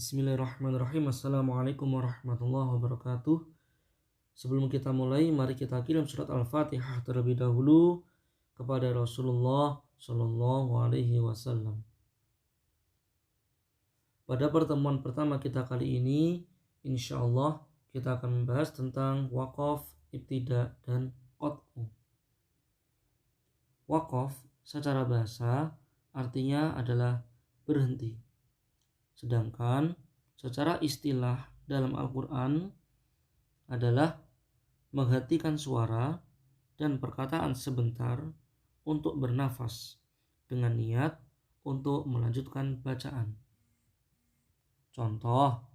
Bismillahirrahmanirrahim. Assalamualaikum warahmatullahi wabarakatuh. Sebelum kita mulai, mari kita kirim surat Al-Fatihah terlebih dahulu kepada Rasulullah Shallallahu Alaihi Wasallam. Pada pertemuan pertama kita kali ini, insya Allah kita akan membahas tentang wakaf, ibtida, dan qat'u. Wakaf secara bahasa artinya adalah berhenti. Sedangkan secara istilah dalam Al-Quran adalah menghentikan suara dan perkataan sebentar untuk bernafas dengan niat untuk melanjutkan bacaan. Contoh,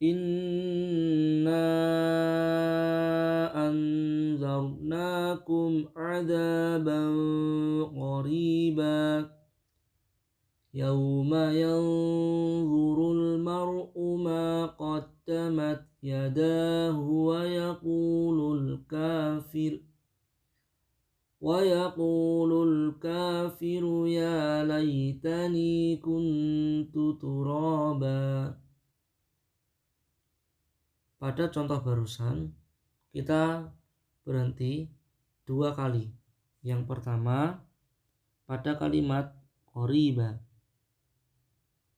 Inna anzarnakum adaban qariba Yawma yanzurul mar'u ma qaddamat yadahu wa yaqulul kafiru ya laitani kuntu turaba. Pada contoh barusan kita berhenti 2 kali. Yang pertama pada kalimat qariba.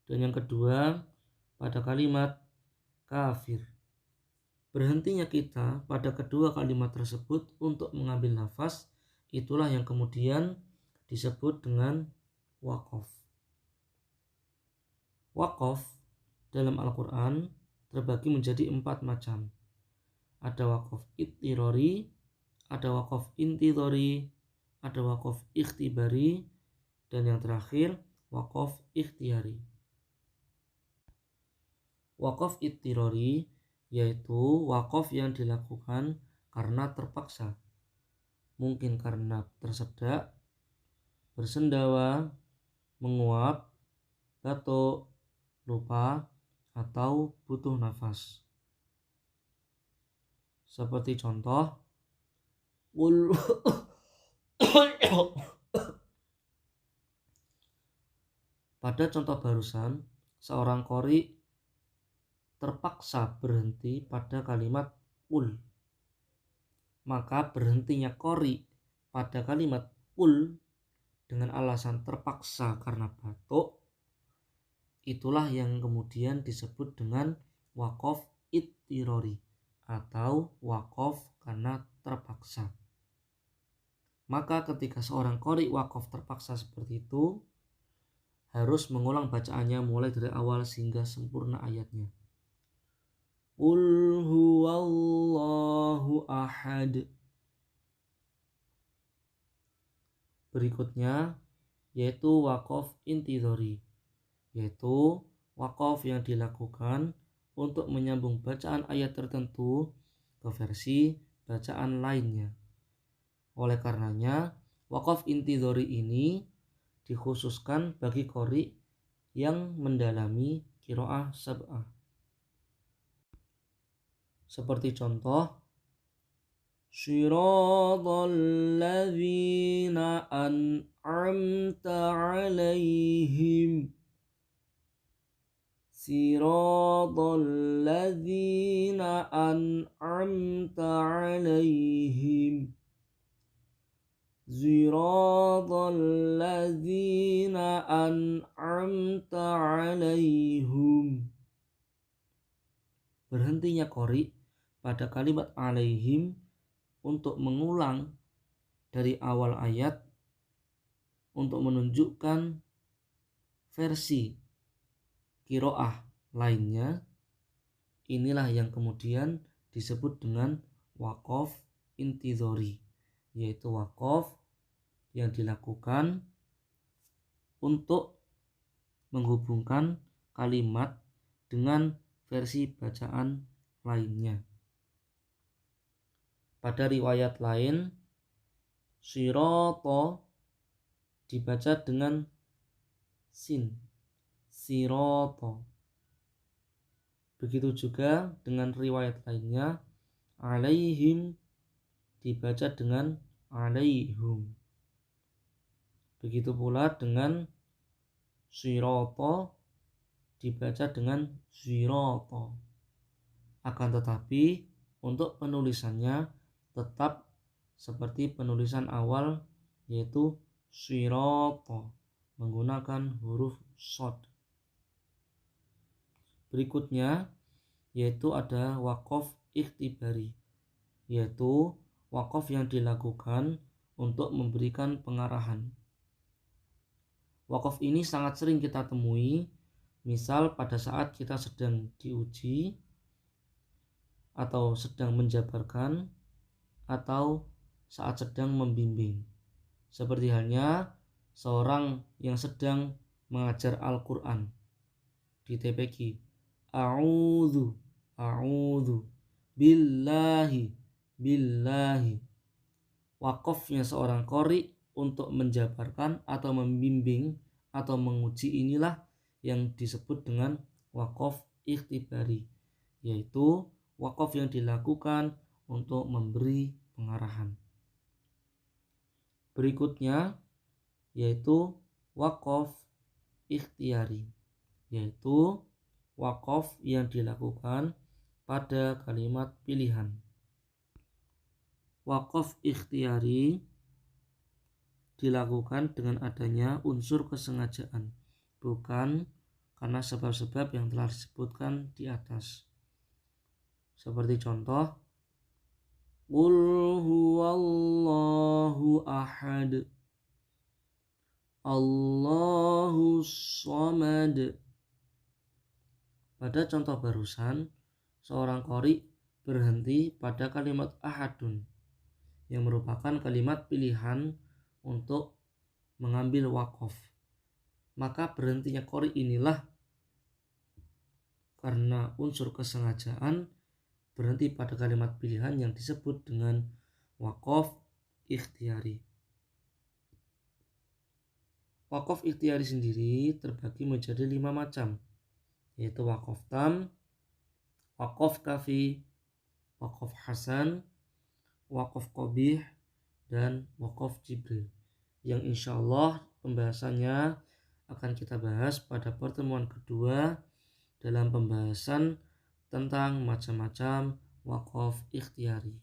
Dan yang kedua pada kalimat kafir. Berhentinya kita pada kedua kalimat tersebut untuk mengambil nafas, itulah yang kemudian disebut dengan wakaf. Wakaf dalam Al-Quran terbagi menjadi 4 macam. Ada wakaf ittirori, ada wakaf intidhori, ada wakaf ikhtibari, dan yang terakhir wakaf ikhtiyari. Wakaf ittirori yaitu wakaf yang dilakukan karena terpaksa. Mungkin karena tersedak, bersendawa, menguap, batuk, lupa, atau butuh nafas. Seperti contoh, pada contoh barusan, seorang qori terpaksa berhenti pada kalimat qul. Maka berhentinya qori pada kalimat qul dengan alasan terpaksa karena batuk, itulah yang kemudian disebut dengan wakaf ittirori atau wakaf karena terpaksa. Maka ketika seorang qori wakaf terpaksa seperti itu, harus mengulang bacaannya mulai dari awal sehingga sempurna ayatnya. Qul huwallahu ahad. Berikutnya yaitu wakaf intidhori, yaitu wakaf yang dilakukan untuk menyambung bacaan ayat tertentu ke versi bacaan lainnya. Oleh karenanya wakaf intidhori ini dikhususkan bagi qori yang mendalami qiraah sab'ah. Seperti contoh, Shiratal ladzina an'amta 'alaihim. Siratal ladzina an'amta 'alaihim. Siratal ladzina an'amta 'alaihim. Berhentinya qori pada kalimat alaihim untuk mengulang dari awal ayat untuk menunjukkan versi qiraah lainnya, inilah yang kemudian disebut dengan wakaf intidhori, yaitu wakaf yang dilakukan untuk menghubungkan kalimat dengan versi bacaan lainnya. Pada riwayat lain, sirata dibaca dengan sin, sirata. Begitu juga dengan riwayat lainnya, alaihim dibaca dengan alaihum. Begitu pula dengan sirata dibaca dengan sirata. Akan tetapi untuk penulisannya tetap seperti penulisan awal, yaitu sirata menggunakan huruf shad. Berikutnya yaitu ada waqaf ikhtibari, yaitu waqaf yang dilakukan untuk memberikan pengarahan. Waqaf ini sangat sering kita temui, misal pada saat kita sedang diuji atau sedang menjabarkan atau saat sedang membimbing. Seperti halnya seorang yang sedang mengajar Al-Quran di TPQ. A'udzu billahi. Wakofnya seorang qori untuk menjabarkan atau membimbing atau menguji inilah yang disebut dengan wakof ikhtibari, yaitu wakof yang dilakukan untuk memberi pengarahan. Berikutnya yaitu wakof ikhtiyari, yaitu wakof yang dilakukan pada kalimat pilihan. Wakof ikhtiyari dilakukan dengan adanya unsur kesengajaan, bukan karena sebab-sebab yang telah disebutkan di atas. Seperti contoh, Qul huwallahu ahad, Allahus samad. Pada contoh barusan, seorang qori berhenti pada kalimat ahadun yang merupakan kalimat pilihan untuk mengambil wakof. Maka berhentinya qori inilah karena unsur kesengajaan berhenti pada kalimat pilihan yang disebut dengan wakof ikhtiyari. Wakof ikhtiyari sendiri terbagi menjadi 5 macam, yaitu wakof tam, wakof kafi, wakof hasan, wakof qabih, dan wakof jibril, yang insya Allah pembahasannya akan kita bahas pada pertemuan kedua dalam pembahasan tentang macam-macam wakof ikhtiyari.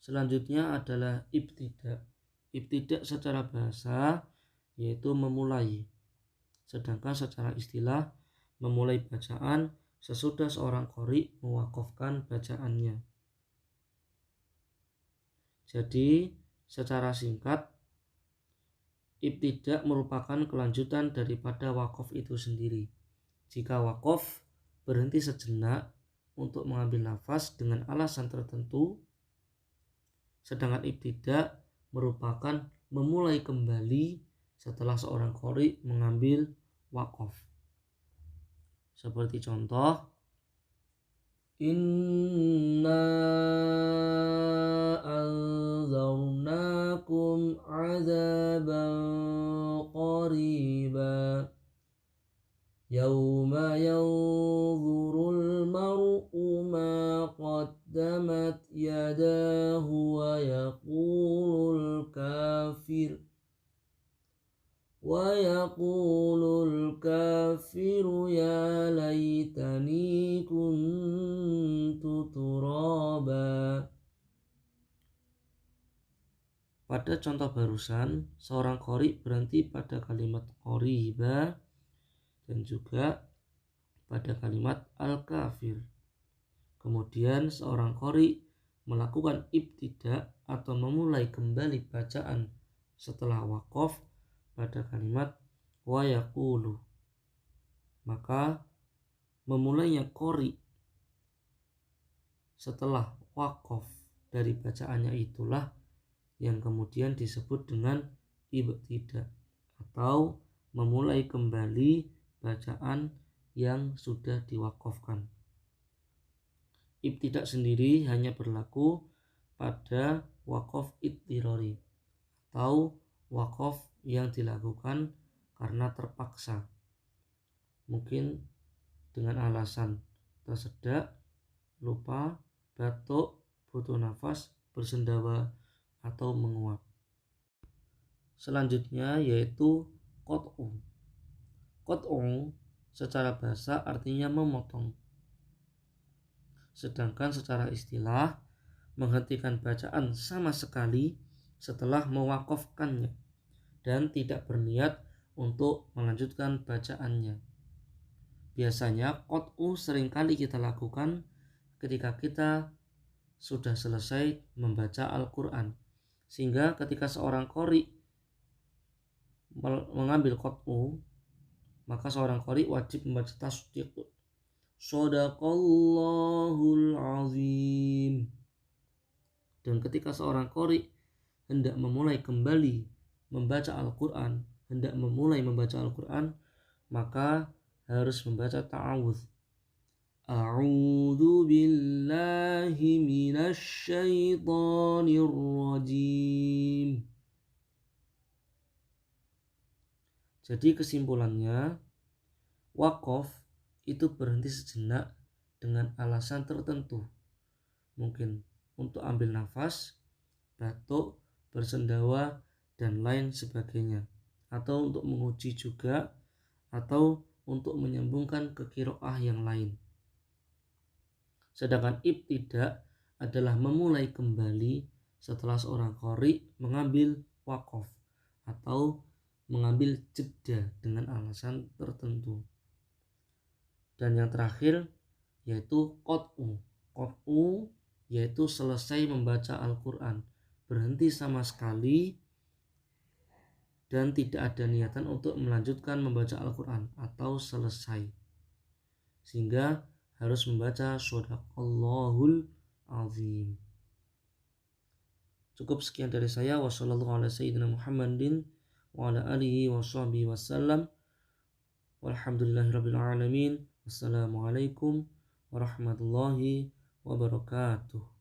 Selanjutnya adalah ibtida. Ibtida secara bahasa yaitu memulai, sedangkan secara istilah memulai bacaan sesudah seorang qori mewakofkan bacaannya. Jadi secara singkat, ibtida merupakan kelanjutan daripada wakof itu sendiri. Jika wakof berhenti sejenak untuk mengambil nafas dengan alasan tertentu, sedangkan ibtida merupakan memulai kembali setelah seorang qori mengambil wakof. Seperti contoh, Inna anzarnakum azaban qariba Yawma yanzurul mar'u ma qaddamat yadahu wa yaqulul kafiru ya laitani kuntu turaba. Pada contoh barusan, seorang qori berhenti pada kalimat qoriba dan juga pada kalimat al-kafir. Kemudian seorang qori melakukan ibtida atau memulai kembali bacaan setelah wakof pada kalimat wa yaqulu. Maka memulainya qori setelah wakof dari bacaannya itulah yang kemudian disebut dengan ibtida atau memulai kembali bacaan yang sudah diwakofkan. Ibtida sendiri hanya berlaku pada wakof idtirari atau wakof yang dilakukan karena terpaksa, mungkin dengan alasan tersedak, lupa, batuk, butuh nafas, bersendawa, atau menguap. Selanjutnya yaitu qat'u. Qat'u secara bahasa artinya memotong. Sedangkan secara istilah menghentikan bacaan sama sekali setelah mewakafkannya dan tidak berniat untuk melanjutkan bacaannya. Biasanya qat'u seringkali kita lakukan ketika kita sudah selesai membaca Al-Quran, sehingga ketika seorang qari mengambil qat'u, maka seorang qari wajib membaca tasdiq, Shadaqallahul azim. Dan ketika seorang qari hendak memulai kembali membaca Al-Quran, maka harus membaca ta'awudz. A'udzu billahi minasy syaithanir rajim. Jadi kesimpulannya, wakaf itu berhenti sejenak dengan alasan tertentu. Mungkin untuk ambil nafas, batuk, bersendawa, dan lain sebagainya. Atau untuk menguji juga, atau untuk menyambungkan ke qiraah yang lain. Sedangkan ibtidah adalah memulai kembali setelah seorang qari mengambil wakaf atau mengambil jeda dengan alasan tertentu. Dan yang terakhir yaitu qat'u. Qat'u yaitu selesai membaca Al-Quran, berhenti sama sekali dan tidak ada niatan untuk melanjutkan membaca Al-Quran atau selesai, sehingga harus membaca Shadaqallahul azim. Cukup sekian dari saya. Wassalamualaikum warahmatullahi wabarakatuh.